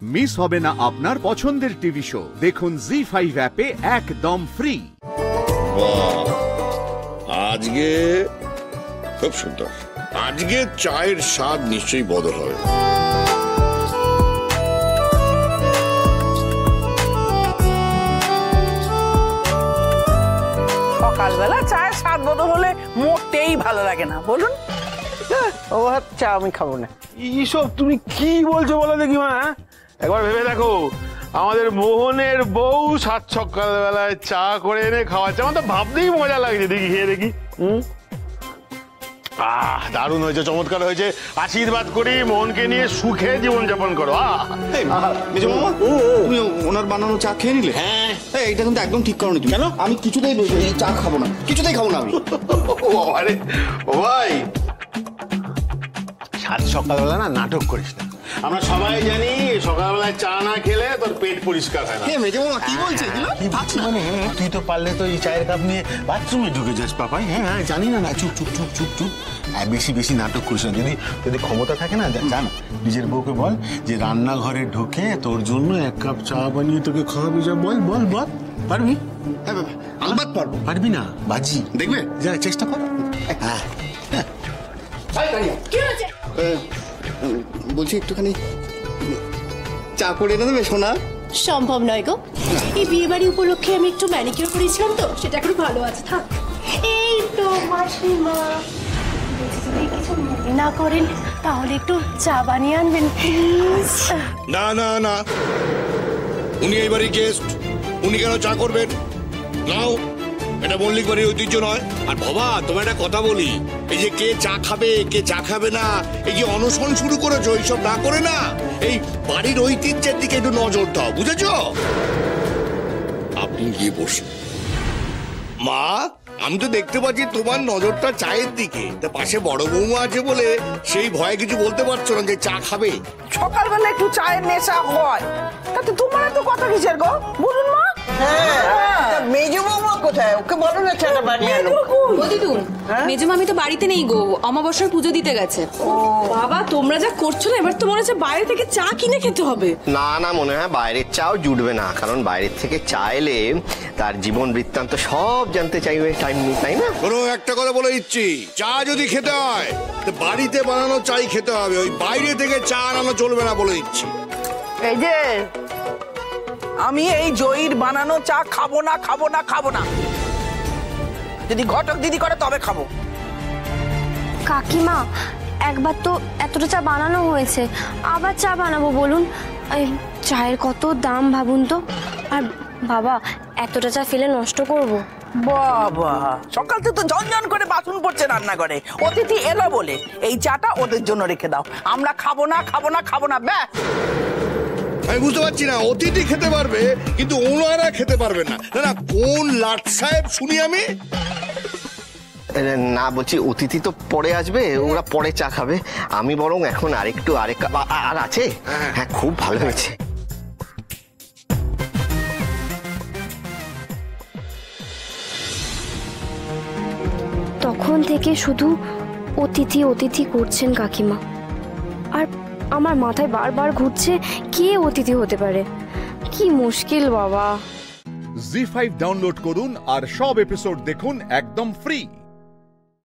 Miss হবে না আপনার পছন্দের টিভি শো। দেখুন জি5 অ্যাপে একদম ফ্রি। আজকে খুব সুন্দর। আজকে চায়ের স্বাদ নিশ্চয়ই বদল হবে। সকালবেলা চায়ের স্বাদ বদল হলে মোটেই ভালো লাগে না, বলুন। ও চা আমি খাবো না। এইসব তুমি কি বলছো বলো দেখি মা। একবার ভেবে দেখো, আমাদের মোহনের বউ সাত সকালবেলায় চা করে এনে খাওয়াচ্ছে, আমার তো ভাবতেই মজা লাগছে। দেখি খেয়ে দেখি। দারুণ হয়েছে, চমৎকার হয়েছে। আশীর্বাদ করি মোহনকে নিয়ে সুখে জীবনযাপন করো। তুমি ওনার বানানো চা খেয়ে নিলে? হ্যাঁ। এইটা কিন্তু একদম ঠিক করো। কেন? আমি কিছুতেই চা খাবো না, কিছুতেই খাবো না আমি। আরে ও ভাই, সাত সকালবেলা না নাটক করিস না। আমরা সবাই জানি সকালবেলায় চা না খেলে তোর পেট পরিষ্কার হয় না। কি বলছে? কি ভাবছি মানে, তুই তো পারলে তো এই চায়ের কাপ নিয়ে বাথরুমে ঢুকে যাস পাপাই। হ্যাঁ জানি না, চুপ চুপ চুপ চুপ চুপ। বেশি বেশি নাটক করিস না। যদি ক্ষমতা থাকে না, জান নিজের বউকে বল যে রান্নাঘরে ঢুকে তোর জন্য এক কাপ চা বানিয়ে তোকে খাওয়াবি। যা বল বল বল। পারবি? হ্যাঁ বাবা, আলবাত পারবো। পারবি না বাজি? দেখবে, যা চেষ্টা কর। হ্যাঁ বলছি একটুখানি চা করে এনে দেবে সোনা? সম্ভব নয় গো, এই বিয়ে বাড়ি উপলক্ষে আমি একটু ম্যানিকিউর করেছিলাম তো, সেটা এখন ভালো আছে। থাক। এই তো মাসিমা, যদি কিছু মনে না করেন তাহলে একটু চা বানিয়ে আনবেন প্লিজ। না না না, উনি এই বাড়ির গেস্ট, উনি কেন চা করবেন? নাও, এটা মল্লিক বাড়ির ঐতিহ্য নয়। আর বাবা, তোমার একটা কথা বলি, এই যে কে চা খাবে কে চা খাবে না, এই যে অনশন শুরু করেছো, এইসব না করে না এই বাড়ির ঐতিহ্যের দিকে একটু নজর দাও, বুঝেছো? আপনি গিয়ে বসুন। মা, আমি তো দেখতে পাচ্ছি তোমার নজরটা চায়ের দিকে। তা পাশে বড় বৌমা আছে বলে সেই ভয়ে কিছু বলতে পারছো না যে চা খাবে। সকালবেলা একটু চায়ের নেশা হয়, তাতে তোমার এত কথা কিসের গো, বলুন মা। মেজো বৌমা কোথায়? ওকে বলো না চাটা বানিয়ে আনো। দিদুন, মেজো মামি তো বাড়িতে নেই গো, অমাবস্যার পুজো দিতে গেছে। বাবা, তোমরা যা করছো না, এবার তো মনে হচ্ছে বাইরে থেকে চা কিনে খেতে হবে। না না, মনে হয় বাইরের চাও জুটবে না, কারণ বাইরের থেকে চা এলে তার জীবন বৃত্তান্ত সব জানতে চাইবে, টাইম নেই, তাই না? কোনো একটা কথা বলে দিচ্ছি, চা যদি খেতে হয় তো বাড়িতে বানানো চাই খেতে হবে, ওই বাইরে থেকে চা আনানো চলবে না, বলে দিচ্ছি। এই যে আমি এই জয়ীর বানানো চা খাবো না, খাবো না, খাবো না। যদি ঘটক দিদি করে তবে খাবো। কাকিমা, একবার তো এতটা চা বানানো হয়েছে, আবার চা বানাবো বলুন? এই চায়ের কত দাম ভাবুন তো। আর বাবা, এতটা চা ফেলে নষ্ট করব? বাবা, সকাল থেকে তো ঝনঝন করে বাসন পড়ছে রান্না করে। অতিথি এলো বলে এই চাটা ওদের জন্য রেখে দাও। আমরা খাবো না, খাবো না, খাবো না, ব্যাস। আমি বুঝতে পারছি না, অতিথি খেতে পারবে কিন্তু ওনারা খেতে পারবে না। না, কোন লাট সাহেব শুনি আমি? না, বলছি অতিথি তো পরে আসবে, ওরা পরে চা খাবে। আমি বরং এখন আরেক আর আছে। হ্যাঁ, খুব ভালো হয়েছে। তখন থেকে শুধু অতিথি অতিথি করছেন কাকিমা, আর আমার মাথায় বারবার ঘুরছে কে অতিথি হতে পারে। কি মুশকিল বাবা। জি5 ডাউনলোড করুন আর সব এপিসোড দেখুন একদম ফ্রি।